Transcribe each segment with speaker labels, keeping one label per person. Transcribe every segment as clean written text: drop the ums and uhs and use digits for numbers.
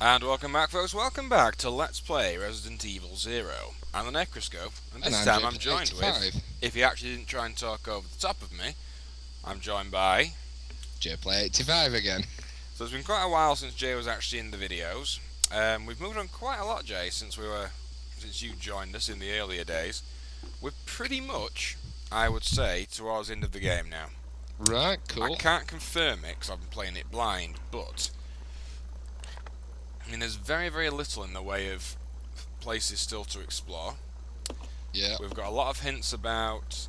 Speaker 1: And welcome back, folks. Welcome back to Let's Play Resident Evil Zero. I'm the Necroscope, and
Speaker 2: And
Speaker 1: this
Speaker 2: I'm
Speaker 1: time I'm joined with,
Speaker 2: JPlay85.
Speaker 1: if he actually didn't try and talk over the top of me, I'm joined by.
Speaker 2: JPlay85 again.
Speaker 1: So it's been quite a while since Jay was actually in the videos. We've moved on quite a lot, Jay, since you joined us in the earlier days. We're pretty much, I would say, towards the end of the game now.
Speaker 2: Right,
Speaker 1: I
Speaker 2: cool.
Speaker 1: can't confirm it because I've been playing it blind, but I mean, there's very, very little in the way of places still to explore.
Speaker 2: Yeah.
Speaker 1: We've got a lot of hints about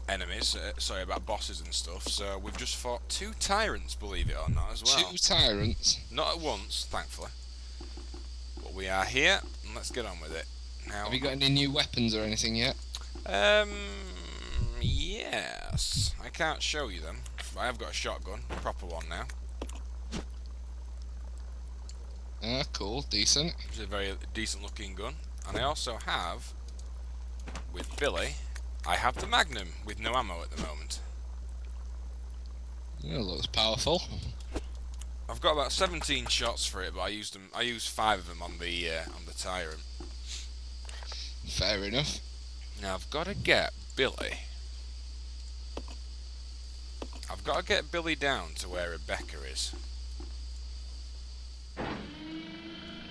Speaker 1: enemies, about bosses and stuff. So we've just fought two tyrants, believe it or not, as well.
Speaker 2: Two tyrants.
Speaker 1: Not at once, thankfully. But we are here, and let's get on with it. Now,
Speaker 2: Have you got any new weapons or anything yet?
Speaker 1: Yes. I can't show you them, but I have got a shotgun, a proper one now.
Speaker 2: Ah, cool, decent.
Speaker 1: Which is a very decent looking gun. And I also have, with Billy, I have the Magnum with no ammo at the moment.
Speaker 2: Yeah, looks powerful.
Speaker 1: I've got about 17 shots for it, but I used 5 of them on the tyrant.
Speaker 2: Fair enough.
Speaker 1: Now I've got to get Billy. I've got to get Billy down to where Rebecca is.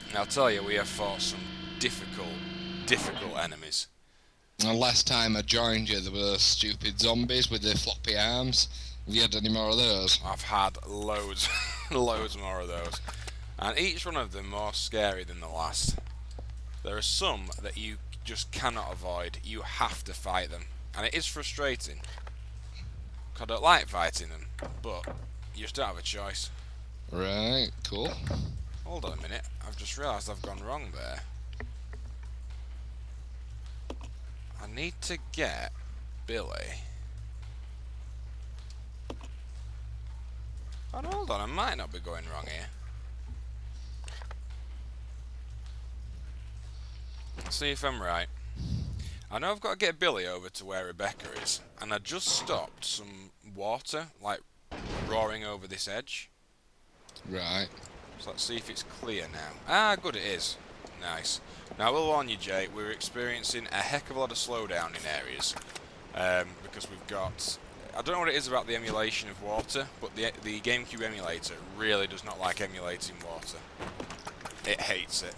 Speaker 1: And I'll tell you, we have fought some difficult enemies.
Speaker 2: And last time I joined you, there were stupid zombies with their floppy arms. Have you had any more of those?
Speaker 1: I've had loads, loads more of those. And each one of them more scary than the last. There are some that you just cannot avoid. You have to fight them. And it is frustrating. 'Cause I don't like fighting them. But you just don't have a choice.
Speaker 2: Right, cool.
Speaker 1: Hold on a minute. I've just realised I've gone wrong there. I need to get Billy. Oh, hold on. I might not be going wrong here. Let's see if I'm right. I know I've got to get Billy over to where Rebecca is, and I just stopped some water, like, roaring over this edge.
Speaker 2: Right.
Speaker 1: So let's see if it's clear now. Ah, good, it is. Nice. Now, I will warn you, Jay, we're experiencing a heck of a lot of slowdown in areas. Because we've got... I don't know what it is about the emulation of water, but the GameCube emulator really does not like emulating water. It hates it.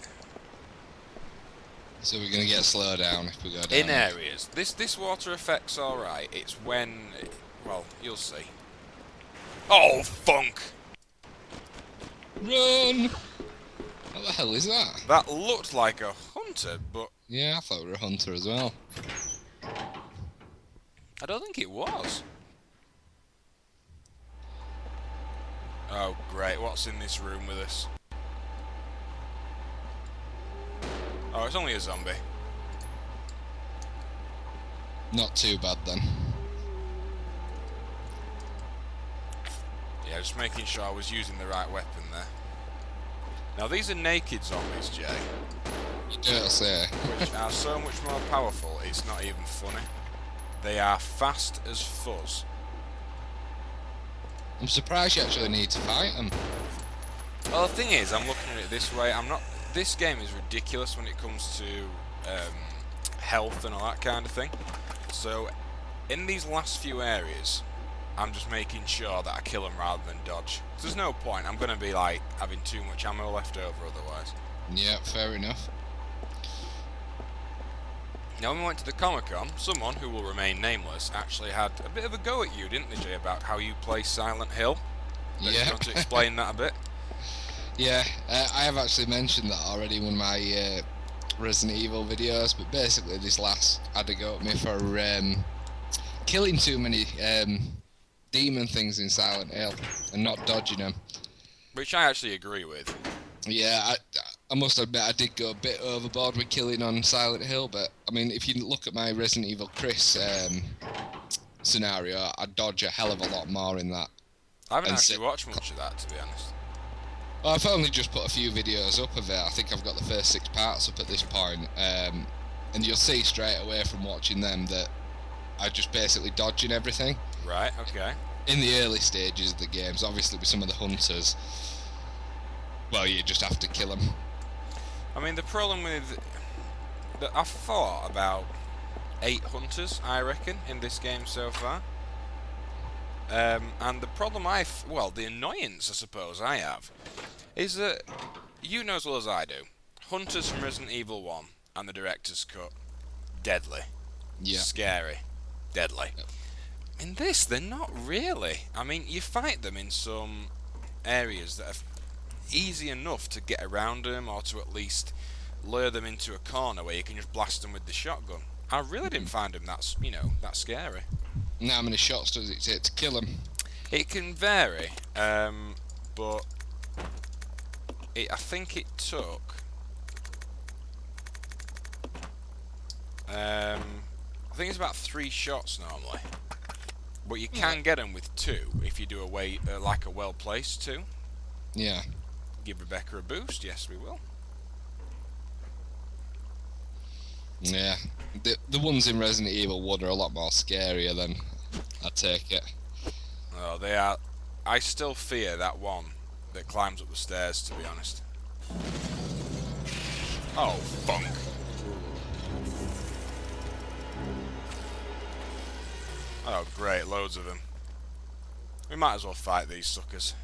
Speaker 2: So we're gonna get slowed down if we go down.
Speaker 1: In areas. This water effect's alright. It's when... well, you'll see. Oh, funk!
Speaker 2: Run! What the hell is that?
Speaker 1: That looked like a hunter, but
Speaker 2: Yeah, I thought we were a hunter as well.
Speaker 1: I don't think it was. Oh, great. What's in this room with us? Oh, it's only a zombie.
Speaker 2: Not too bad then.
Speaker 1: Yeah, just making sure I was using the right weapon there. Now, these are naked zombies, Jay,
Speaker 2: You dare say.
Speaker 1: which are so much more powerful, it's not even funny. They are fast as fuzz.
Speaker 2: I'm surprised you actually need to fight them.
Speaker 1: Well, the thing is, I'm looking at it this way. This game is ridiculous when it comes to health and all that kind of thing. So, in these last few areas, I'm just making sure that I kill them rather than dodge. 'Cause there's no point. I'm going to be like having too much ammo left over otherwise.
Speaker 2: Yeah, fair enough.
Speaker 1: Now, when we went to the Comic-Con, someone who will remain nameless actually had a bit of a go at you, didn't they, Jay, about how you play Silent Hill? Do you
Speaker 2: Yeah.
Speaker 1: want to explain that a bit?
Speaker 2: Yeah, I have actually mentioned that already in one of my Resident Evil videos, but basically this lass had to go at me for killing too many demon things in Silent Hill and not dodging them.
Speaker 1: Which I actually agree with.
Speaker 2: Yeah, I must admit I did go a bit overboard with killing on Silent Hill, but I mean, if you look at my Resident Evil Chris scenario, I dodge a hell of a lot more in that.
Speaker 1: I haven't
Speaker 2: And
Speaker 1: actually watched much of that, to be honest.
Speaker 2: Well, I've only just put a few videos up of it. I think I've got the first 6 parts up at this point. And you'll see straight away from watching them that I just basically dodging everything.
Speaker 1: Right, okay.
Speaker 2: In the early stages of the games, obviously with some of the hunters, Well, you just have to kill them.
Speaker 1: I mean, the problem with... I've fought about 8 hunters, I reckon, in this game so far. And the problem well, the annoyance, I suppose, I have, is that, you know as well as I do, hunters from Resident Evil 1 and the director's cut, deadly.
Speaker 2: Yeah.
Speaker 1: Scary. Deadly. In this, they're not really. I mean, you fight them in some areas that are easy enough to get around them, or to at least lure them into a corner where you can just blast them with the shotgun. I really didn't find them that, that scary.
Speaker 2: Now, how many shots does it take to kill them?
Speaker 1: It can vary, but I think it took... I think it's about 3 shots normally, but you can get them with 2 if you do like a well-placed 2.
Speaker 2: Yeah.
Speaker 1: Give Rebecca a boost. Yes, we will.
Speaker 2: Yeah. The ones in Resident Evil 1 are a lot more scarier than I take it.
Speaker 1: Oh, they are. I still fear that one that climbs up the stairs, to be honest. Oh, funk. Oh, great, loads of them. We might as well fight these suckers.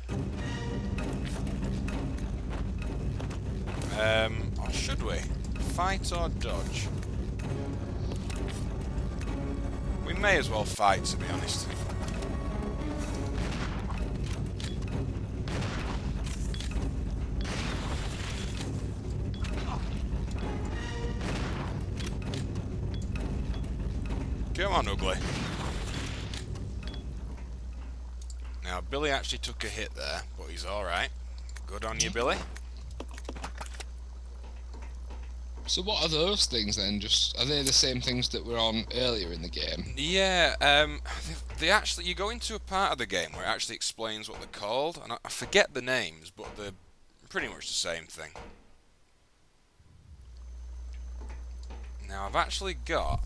Speaker 1: Or should we? Fight or dodge? We may as well fight, to be honest. Come on, ugly. Now, Billy actually took a hit there, but he's alright. Good on you, Billy.
Speaker 2: So what are those things then? Are they the same things that were on earlier in the game?
Speaker 1: Yeah, they actually, you go into a part of the game where it actually explains what they're called, and I forget the names, but they're pretty much the same thing. Now, I've actually got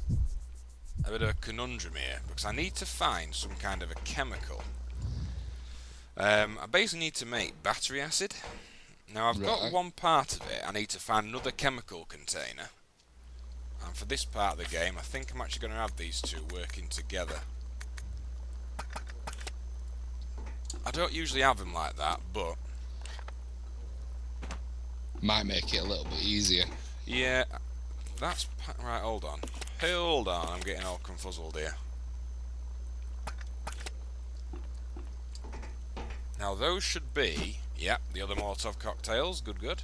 Speaker 1: a bit of a conundrum here, because I need to find some kind of a chemical. I basically need to make battery acid. Now, I've got one part of it. I need to find another chemical container. And for this part of the game, I think I'm actually going to have these two working together. I don't usually have them like that, but...
Speaker 2: might make it a little bit easier.
Speaker 1: yeah, that's... right, hold on. Hold on, I'm getting all confuzzled here. Now, those should be... yep, the other Molotov cocktails. Good, good.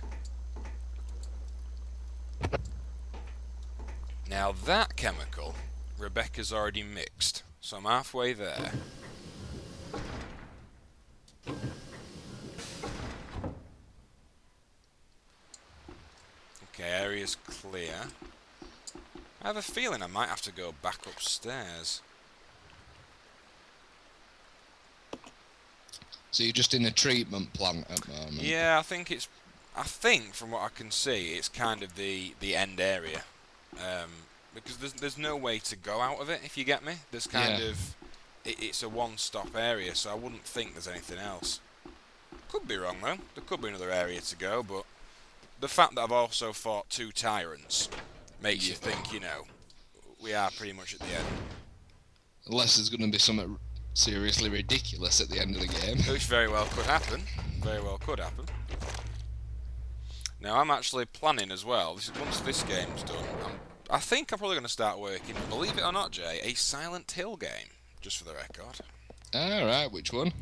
Speaker 1: Now, that chemical, Rebecca's already mixed. So I'm halfway there. Okay, area's clear. I have a feeling I might have to go back upstairs.
Speaker 2: So you're just in a treatment plant at the moment?
Speaker 1: Yeah, I think from what I can see, it's kind of the end area. Because there's no way to go out of it, if you get me. There's kind of... it's a one-stop area, so I wouldn't think there's anything else. Could be wrong, though. There could be another area to go, but... the fact that I've also fought 2 tyrants makes you think, we are pretty much at the end.
Speaker 2: Unless there's going to be something seriously ridiculous at the end of the game.
Speaker 1: Which very well could happen. Very well could happen. Now, I'm actually planning as well, once this game's done, I think I'm probably going to start working, believe it or not, Jay, a Silent Hill game, just for the record.
Speaker 2: Alright, which one?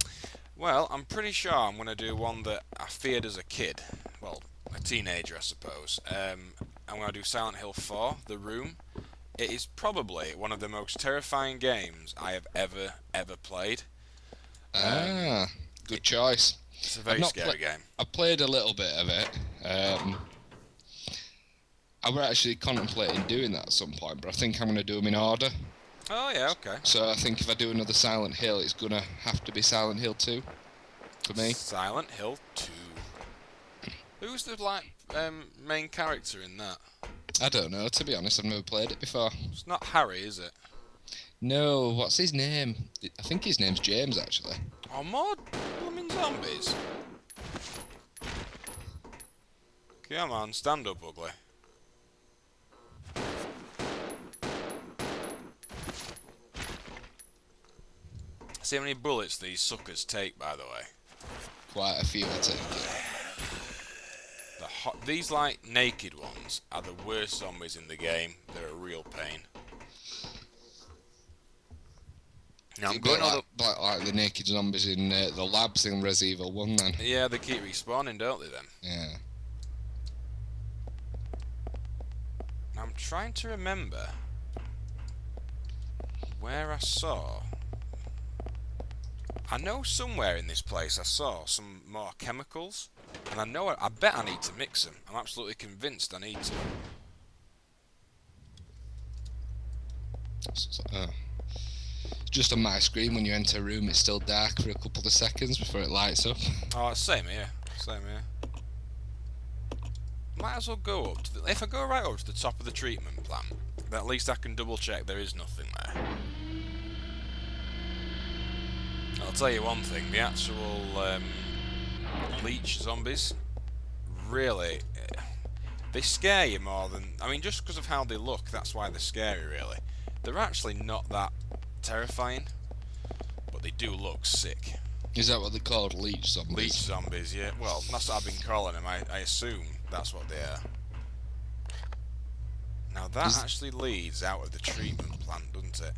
Speaker 1: Well, I'm pretty sure I'm going to do one that I feared as a kid. Well, a teenager, I suppose. I'm going to do Silent Hill 4, The Room. It is probably one of the most terrifying games I have ever played.
Speaker 2: Good choice.
Speaker 1: It's a very scary game.
Speaker 2: I played a little bit of it. I were actually contemplating doing that at some point, but I think I'm going to do them in order.
Speaker 1: Oh, yeah, okay.
Speaker 2: So I think if I do another Silent Hill, it's going to have to be Silent Hill 2 for me.
Speaker 1: Silent Hill 2. Who's the, main character in that?
Speaker 2: I don't know, to be honest, I've never played it before.
Speaker 1: It's not Harry, is it?
Speaker 2: No, what's his name? I think his name's James, actually.
Speaker 1: Oh, more blooming zombies. Come on, stand up, ugly. See how many bullets these suckers take, by the way.
Speaker 2: Quite a few, I take it.
Speaker 1: These, like, naked ones are the worst zombies in the game. They're a real pain. Now, I'm going on
Speaker 2: like the naked zombies in the labs in Res Evil 1, then.
Speaker 1: Yeah, they keep respawning, don't they, then?
Speaker 2: Yeah.
Speaker 1: Now, I'm trying to remember where I saw... I know somewhere in this place I saw some more chemicals, and I bet I need to mix them. I'm absolutely convinced I need to.
Speaker 2: Just on my screen, when you enter a room, it's still dark for a couple of seconds before it lights up.
Speaker 1: Oh, same here. Same here. Might as well go up to if I go right up to the top of the treatment plant, then at least I can double check there is nothing there. I'll tell you one thing, the actual leech zombies, really, they scare you more than... I mean, just because of how they look, that's why they're scary, really. They're actually not that terrifying, but they do look sick.
Speaker 2: Is that what they're called, leech zombies?
Speaker 1: Leech zombies, yeah. Well, that's what I've been calling them. I assume that's what they are. Now, that actually leads out of the treatment plant, doesn't it?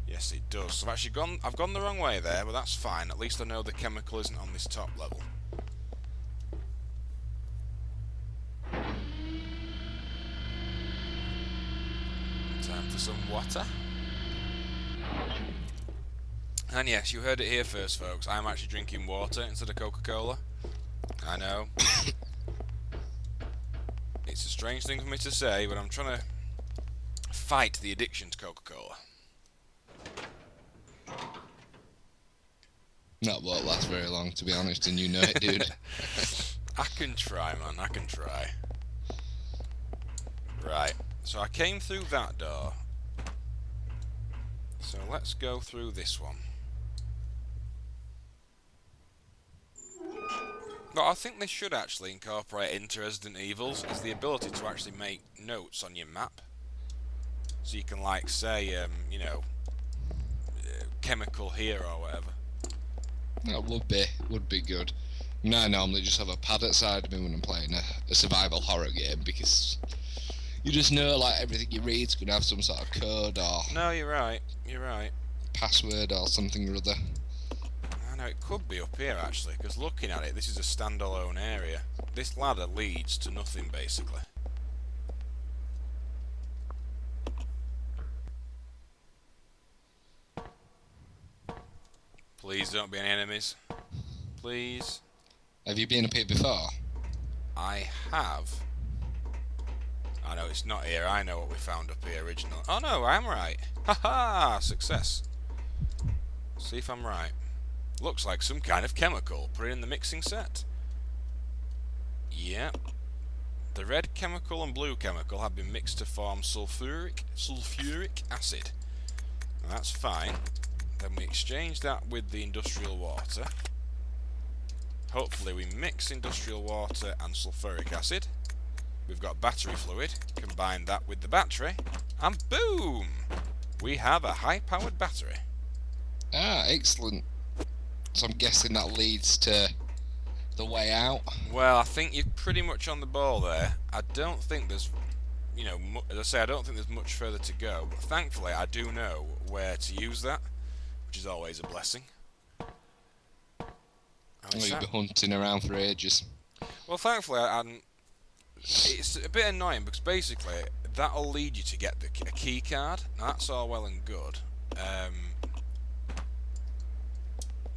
Speaker 1: Yes, it does. So I've gone the wrong way there, but that's fine. At least I know the chemical isn't on this top level. Time for some water. And yes, you heard it here first, folks. I'm actually drinking water instead of Coca-Cola. I know. It's a strange thing for me to say, but I'm trying to fight the addiction to Coca-Cola.
Speaker 2: That won't last very long, to be honest, and you know it, dude.
Speaker 1: I can try, man. I can try. Right. So I came through that door. So let's go through this one. But I think they should actually incorporate into Resident Evils is the ability to actually make notes on your map. So you can, like, say, you know, chemical here or whatever.
Speaker 2: That would be good. No, I normally just have a pad outside of me when I'm playing a survival horror game, because you just know, like, everything you read's gonna have some sort of code or...
Speaker 1: No, you're right. You're right.
Speaker 2: Password or something or other.
Speaker 1: I know, it could be up here, actually, because looking at it, this is a standalone area. This ladder leads to nothing, basically. Please don't be any enemies. Please.
Speaker 2: Have you been up here before?
Speaker 1: I have. I know it's not here. I know what we found up here originally. Oh no, I am right. Haha! Success. See if I'm right. Looks like some kind of chemical. Put it in the mixing set. Yep. The red chemical and blue chemical have been mixed to form sulfuric acid. Now, that's fine. Then we exchange that with the industrial water. Hopefully we mix industrial water and sulfuric acid. We've got battery fluid. Combine that with the battery. And boom! We have a high-powered battery.
Speaker 2: Ah, excellent. So I'm guessing that leads to the way out.
Speaker 1: Well, I think you're pretty much on the ball there. I don't think there's, you know, as I say, I don't think there's much further to go. But thankfully, I do know where to use that, which is always a blessing.
Speaker 2: You'll be hunting around for ages.
Speaker 1: Well, thankfully, it's a bit annoying because basically that'll lead you to get a key card. Now, that's all well and good.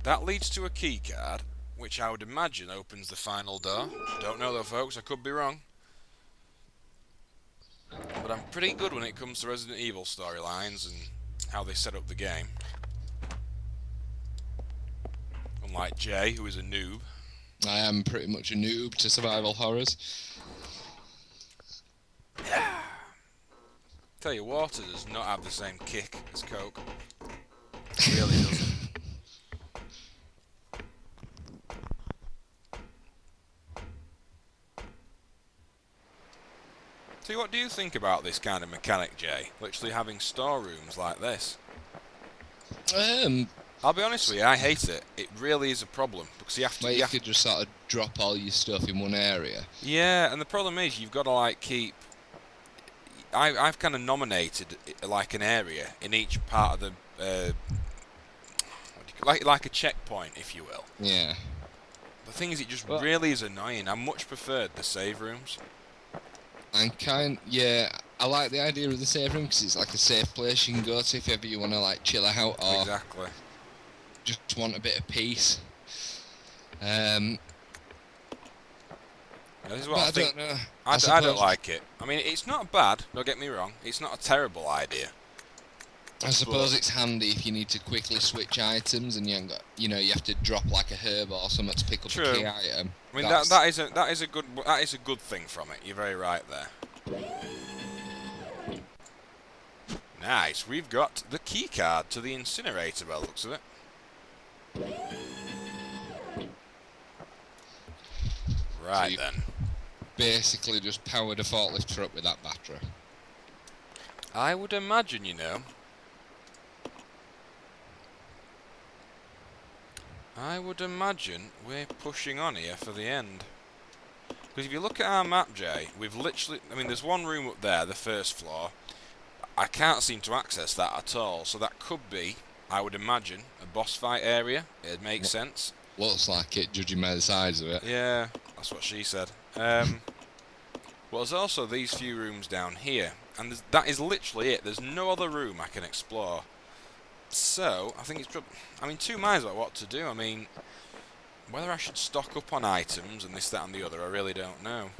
Speaker 1: That leads to a key card, which I would imagine opens the final door. Don't know though, folks. I could be wrong. But I'm pretty good when it comes to Resident Evil storylines and how they set up the game. Unlike Jay, who is a noob.
Speaker 2: I am pretty much a noob to survival horrors.
Speaker 1: Tell you, water does not have the same kick as Coke. It really doesn't. So what do you think about this kind of mechanic, Jay? Literally having storerooms like this.
Speaker 2: Um,
Speaker 1: I'll be honest with you, I hate it. It really is a problem because you have to.
Speaker 2: where you could just sort of drop all your stuff in one area.
Speaker 1: Yeah, and the problem is you've got to like keep. I've kind of nominated like an area in each part of the like a checkpoint, if you will.
Speaker 2: Yeah.
Speaker 1: The thing is, it just
Speaker 2: Well,
Speaker 1: really is annoying. I much preferred the save rooms.
Speaker 2: yeah, I like the idea of the save room because it's like a safe place you can go to if ever you want to like chill out or
Speaker 1: Exactly.
Speaker 2: just want a bit of peace.
Speaker 1: This is
Speaker 2: But
Speaker 1: what I
Speaker 2: I
Speaker 1: think.
Speaker 2: don't know.
Speaker 1: I don't like it. I mean, it's not bad. Don't get me wrong. It's not a terrible idea.
Speaker 2: I suppose it's handy if you need to quickly switch items and you ain't got, you have to drop like a herb or something to pick up
Speaker 1: True.
Speaker 2: a key item.
Speaker 1: I mean, that is a good thing from it. You're very right there. Nice. We've got the key card to the incinerator by the looks of it. Right
Speaker 2: you-
Speaker 1: then.
Speaker 2: Basically just powered a forklift up with that battery.
Speaker 1: I would imagine, we're pushing on here for the end. Because if you look at our map, Jay, we've literally... I mean, there's one room up there, the first floor. I can't seem to access that at all. So that could be, I would imagine, a boss fight area. It'd make sense.
Speaker 2: Looks like it, judging by the size of it.
Speaker 1: Yeah, that's what she said. Well, there's also these few rooms down here. And that is literally it. There's no other room I can explore. So, I think it's... I mean, 2 minds about what to do. I mean, whether I should stock up on items and this, that and the other, I really don't know.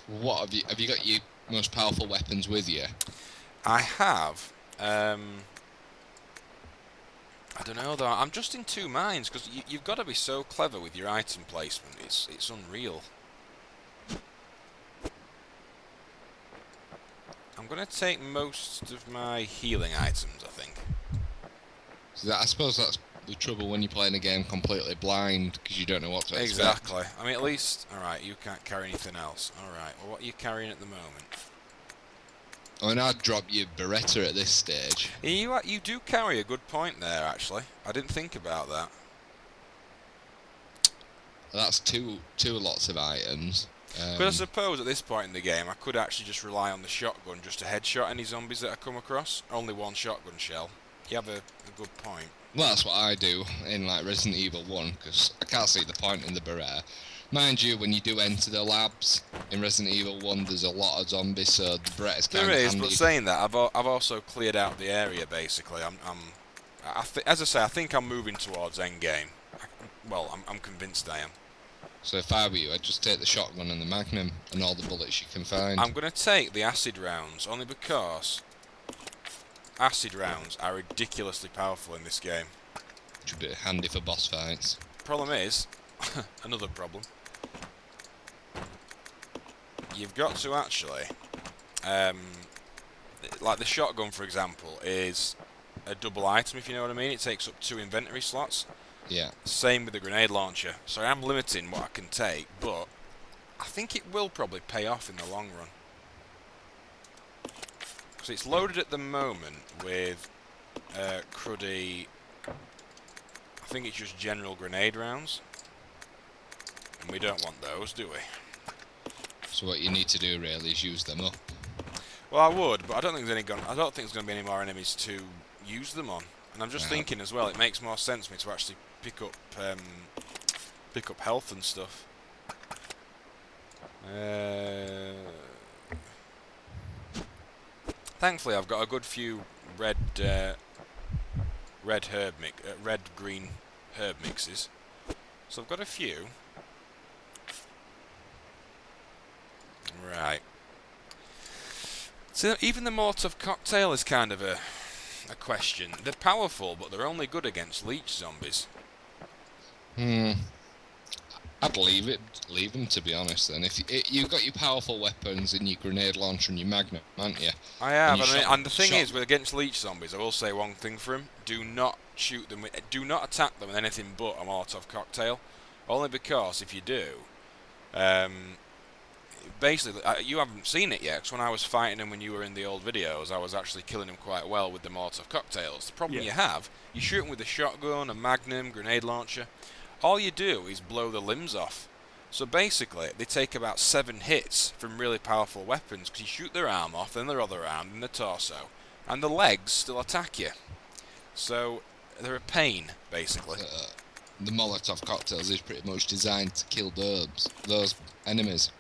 Speaker 2: What have you got your most powerful weapons with you?
Speaker 1: I have. I don't know though. I'm just in 2 minds because you've got to be so clever with your item placement. It's unreal. I'm gonna take most of my healing items, I think.
Speaker 2: So I suppose that's the trouble when you're playing a game completely blind because you don't know what to expect.
Speaker 1: Exactly. I mean, at least... Alright, you can't carry anything else. Alright, well, what are you carrying at the moment?
Speaker 2: I mean, I'd drop your Beretta at this stage.
Speaker 1: You do carry a good point there, actually. I didn't think about that.
Speaker 2: That's two lots of items.
Speaker 1: But I suppose at this point in the game, I could actually just rely on the shotgun just to headshot any zombies that I come across. Only 1 shotgun shell. You have a good point.
Speaker 2: Well, that's what I do in like Resident Evil 1 because I can't see the point in the Beretta. Mind you, when you do enter the labs in Resident Evil 1, there's a lot of zombies, so the Beretta's kind of
Speaker 1: There is,
Speaker 2: handy.
Speaker 1: but saying that, I've also cleared out the area basically. As I say, I think I'm moving towards endgame. Well, I'm convinced I am.
Speaker 2: So if I were you, I'd just take the shotgun and the Magnum and all the bullets you can find.
Speaker 1: I'm going to take the acid rounds, only because acid rounds are ridiculously powerful in this game.
Speaker 2: Which would be handy for boss fights.
Speaker 1: Problem is, another problem, you've got to actually, like the shotgun for example, is a double item if you know what I mean. It takes up 2 inventory slots.
Speaker 2: Yeah.
Speaker 1: Same with the grenade launcher. So I am limiting what I can take, but I think it will probably pay off in the long run. Because it's loaded at the moment with cruddy... I think it's just general grenade rounds. And we don't want those, do we?
Speaker 2: So what you need to do really is use them up.
Speaker 1: Well, I would, but I don't think there's going to be any more enemies to use them on. And I'm just thinking as well, it makes more sense for me to actually pick up health and stuff. Thankfully, I've got a good few red green herb mixes. So I've got a few. Right. So even the Molotov cocktail is kind of a question. They're powerful, but they're only good against leech zombies.
Speaker 2: I'd leave them to be honest. Then if you've got your powerful weapons and your grenade launcher and your Magnum, haven't you?
Speaker 1: I have, and the thing is, with against leech zombies, I will say one thing for them: do not shoot them. Do not attack them with anything but a Molotov cocktail. Only because if you do, basically, you haven't seen it yet, because when I was fighting him when you were in the old videos, I was actually killing him quite well with the Molotov cocktails. The problem you have, you shoot him with a shotgun, a magnum, grenade launcher. All you do is blow the limbs off. So basically, they take about 7 hits from really powerful weapons, because you shoot their arm off, then their other arm, then the torso, and the legs still attack you. So, they're a pain, basically.
Speaker 2: The Molotov cocktails is pretty much designed to kill those enemies.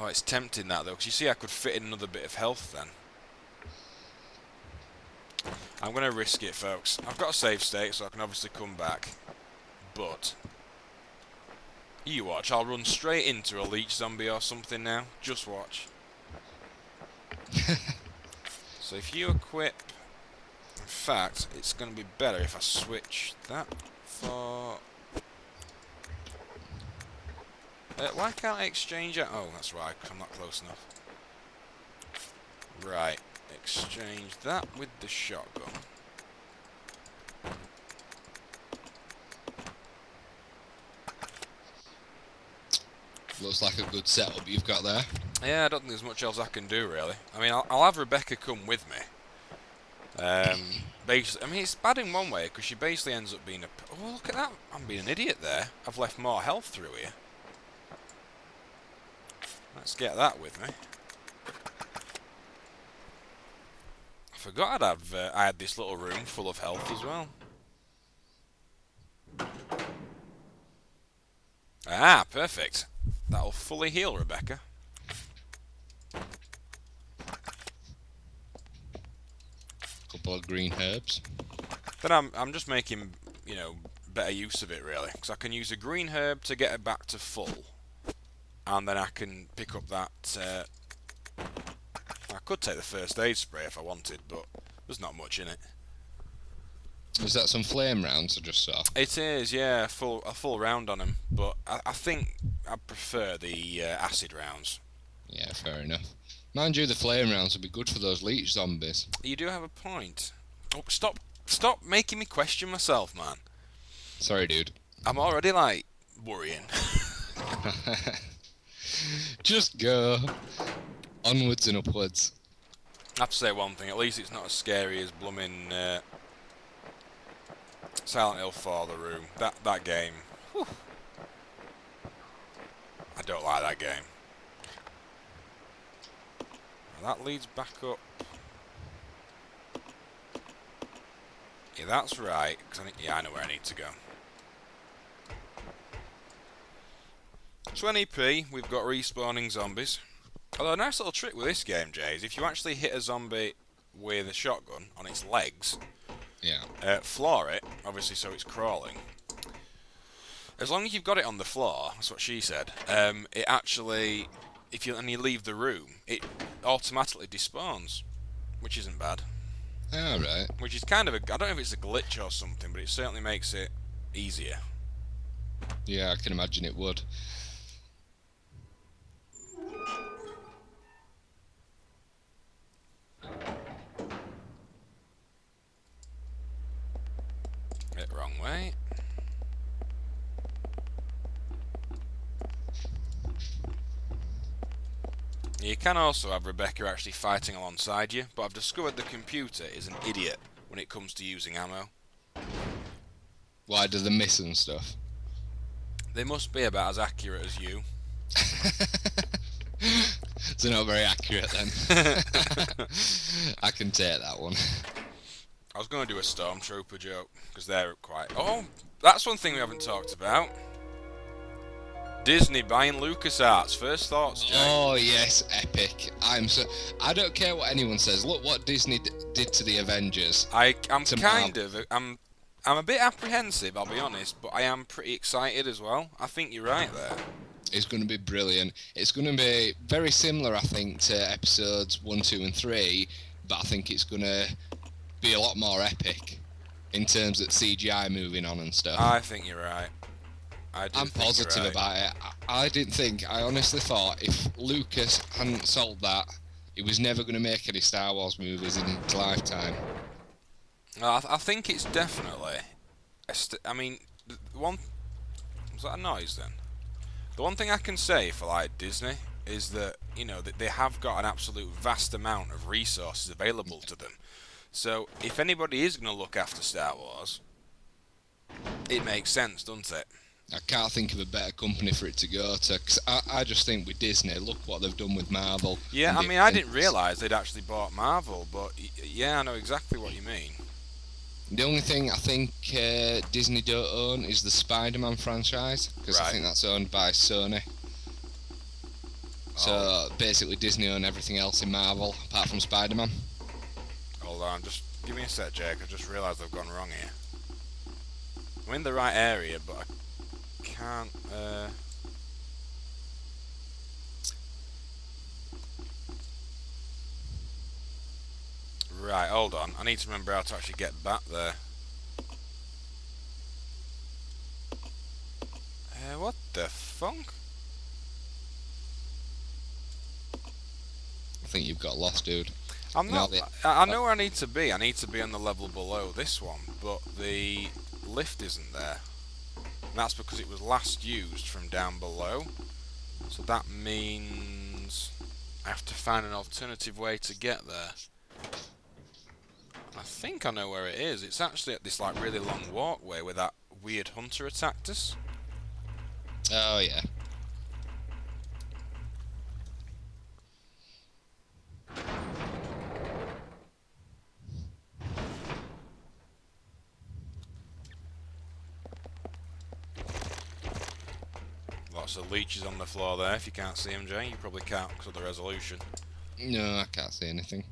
Speaker 1: Oh, it's tempting that though, because you see I could fit in another bit of health then. I'm going to risk it, folks. I've got a save state, so I can obviously come back. But, you watch, I'll run straight into a leech zombie or something now. Just watch. So if you equip... In fact, it's going to be better if I switch that for... why can't I exchange it? Oh, that's right, 'cause I'm not close enough. Right, exchange that with the shotgun.
Speaker 2: Looks like a good setup you've got there.
Speaker 1: Yeah, I don't think there's much else I can do, really. I mean, I'll have Rebecca come with me. Basically, I mean, it's bad in one way, because she basically ends up being a... Oh, look at that! I'm being an idiot there. I've left more health through here. Let's get that with me. I forgot I had this little room full of health as well. Ah, perfect. That'll fully heal Rebecca.
Speaker 2: Couple of green herbs.
Speaker 1: But I'm just making, you know, better use of it really, because I can use a green herb to get it back to full. And then I can pick up that... I could take the first aid spray if I wanted, but there's not much in it.
Speaker 2: Is that some flame rounds I just saw?
Speaker 1: It is, yeah, a full round on them. But I think I prefer the acid rounds.
Speaker 2: Yeah, fair enough. Mind you, the flame rounds would be good for those leech zombies.
Speaker 1: You do have a point. Oh, stop making me question myself, man.
Speaker 2: Sorry, dude.
Speaker 1: I'm already, like, worrying.
Speaker 2: Just go. Onwards and upwards.
Speaker 1: I have to say one thing, at least it's not as scary as blooming Silent Hill 4 The Room. That game. Whew. I don't like that game. Now that leads back up. Yeah, that's right. 'Cause I know where I need to go. 20p, we've got respawning zombies. Although a nice little trick with this game, Jay, is if you actually hit a zombie with a shotgun on its legs,
Speaker 2: yeah,
Speaker 1: floor it, obviously so it's crawling. As long as you've got it on the floor, that's what she said, it actually, if you leave the room, it automatically despawns, which isn't bad.
Speaker 2: Alright.
Speaker 1: Which is kind of I don't know if it's a glitch or something, but it certainly makes it easier.
Speaker 2: Yeah, I can imagine it would.
Speaker 1: Wrong way. You can also have Rebecca actually fighting alongside you, but I've discovered the computer is an idiot when it comes to using ammo.
Speaker 2: Why do they miss and stuff?
Speaker 1: They must be about as accurate as you.
Speaker 2: They're not very accurate then. I can take that one.
Speaker 1: I was going to do a Stormtrooper joke, because they're quite... Oh, that's one thing we haven't talked about. Disney buying LucasArts. First thoughts, Jay?
Speaker 2: Oh yes, epic. I don't care what anyone says. Look what Disney did to the Avengers.
Speaker 1: I'm a bit apprehensive, I'll be honest, but I am pretty excited as well. I think you're right there.
Speaker 2: It's going to be brilliant. It's going to be very similar, I think, to episodes 1, 2 and 3, but I think it's going to be a lot more epic in terms of CGI moving on and stuff.
Speaker 1: I think you're right.
Speaker 2: I'm positive about it. I honestly thought if Lucas hadn't sold that, he was never going to make any Star Wars movies in his lifetime.
Speaker 1: I think it's definitely... I mean, one... Was that a noise then? The one thing I can say for like Disney is that, you know, that they have got an absolute vast amount of resources available to them. So if anybody is going to look after Star Wars, it makes sense, doesn't it?
Speaker 2: I can't think of a better company for it to go to, 'cause I just think with Disney, look what they've done with Marvel.
Speaker 1: Yeah,
Speaker 2: and
Speaker 1: I
Speaker 2: the
Speaker 1: mean, I didn't
Speaker 2: Avengers.
Speaker 1: realise they'd actually bought Marvel, but yeah, I know exactly what you mean.
Speaker 2: The only thing I think Disney don't own is the Spider-Man franchise, because I
Speaker 1: Right.
Speaker 2: think that's owned by Sony.
Speaker 1: Oh,
Speaker 2: So basically, Disney own everything else in Marvel apart from Spider-Man.
Speaker 1: hold on, just give me a sec, Jake. I just realised I've gone wrong here. I'm in the right area, but I can't. Right, hold on. I need to remember how to actually get back there. What the funk?
Speaker 2: I think you've got lost, dude.
Speaker 1: I'm
Speaker 2: You know,
Speaker 1: not. I know where I need to be. I need to be on the level below this one, but the lift isn't there. And that's because it was last used from down below. So that means I have to find an alternative way to get there. I think I know where it is. It's actually at this like really long walkway where that weird hunter attacked us.
Speaker 2: Oh yeah.
Speaker 1: Lots of leeches on the floor there. If you can't see them, Jay, you probably can't because of the resolution.
Speaker 2: No, I can't see anything.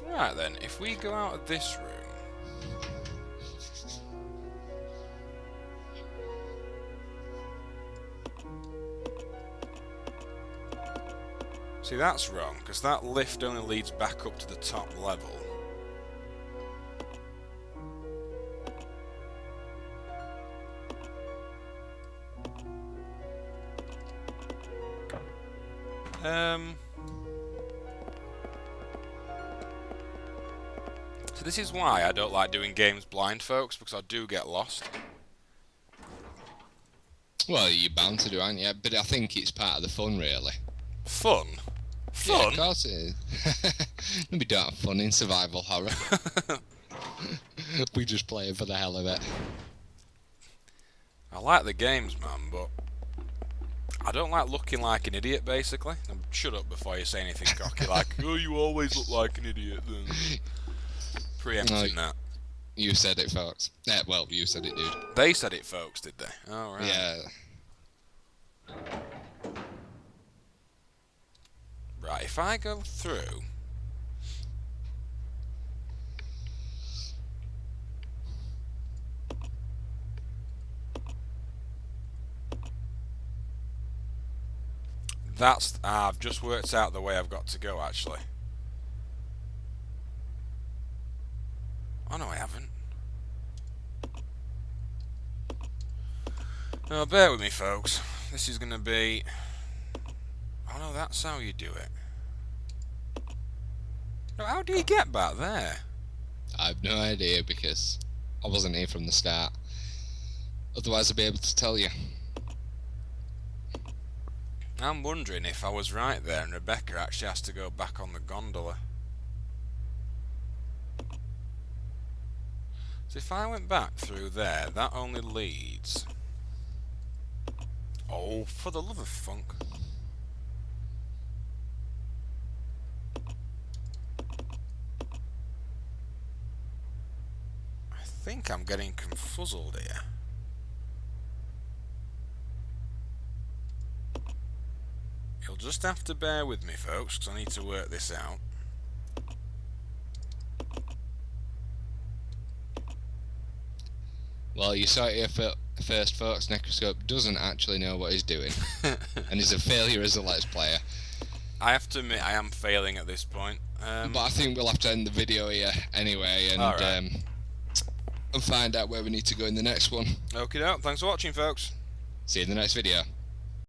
Speaker 1: Right then, if we go out of this room. See, that's wrong, because that lift only leads back up to the top level. So this is why I don't like doing games blind, folks, because I do get lost.
Speaker 2: Well, you're bound to do, aren't you? But I think it's part of the fun, really.
Speaker 1: Fun?
Speaker 2: Yeah,
Speaker 1: Fun?
Speaker 2: of course it is. We don't have fun in survival horror. We just play it for the hell of it.
Speaker 1: I like the games, man, but I don't like looking like an idiot, basically. Now, shut up before you say anything cocky like, oh, you always look like an idiot. Preempting that.
Speaker 2: You said it, folks. Well, you said it, dude.
Speaker 1: They said it, folks, did they? Oh, right.
Speaker 2: Yeah.
Speaker 1: Right, if I go through... I've just worked out the way I've got to go, actually. Oh, no, I haven't. No, bear with me, folks. This is going to be... Oh, no, that's how you do it. No, how do you get back there?
Speaker 2: I have no idea because I wasn't here from the start. Otherwise, I'd be able to tell you.
Speaker 1: I'm wondering if I was right there and Rebecca actually has to go back on the gondola. So if I went back through there, that only leads... Oh, for the love of funk. I think I'm getting confuzzled here. You'll just have to bear with me, folks, because I need to work this out.
Speaker 2: Well, you saw it here first, folks. Necroscope doesn't actually know what he's doing, and he's a failure as a Let's Player.
Speaker 1: I have to admit, I am failing at this point.
Speaker 2: But I think we'll have to end the video here anyway, and
Speaker 1: Alright.
Speaker 2: And find out where we need to go in the next one.
Speaker 1: Okie doke, thanks for watching, folks.
Speaker 2: See you in the next video.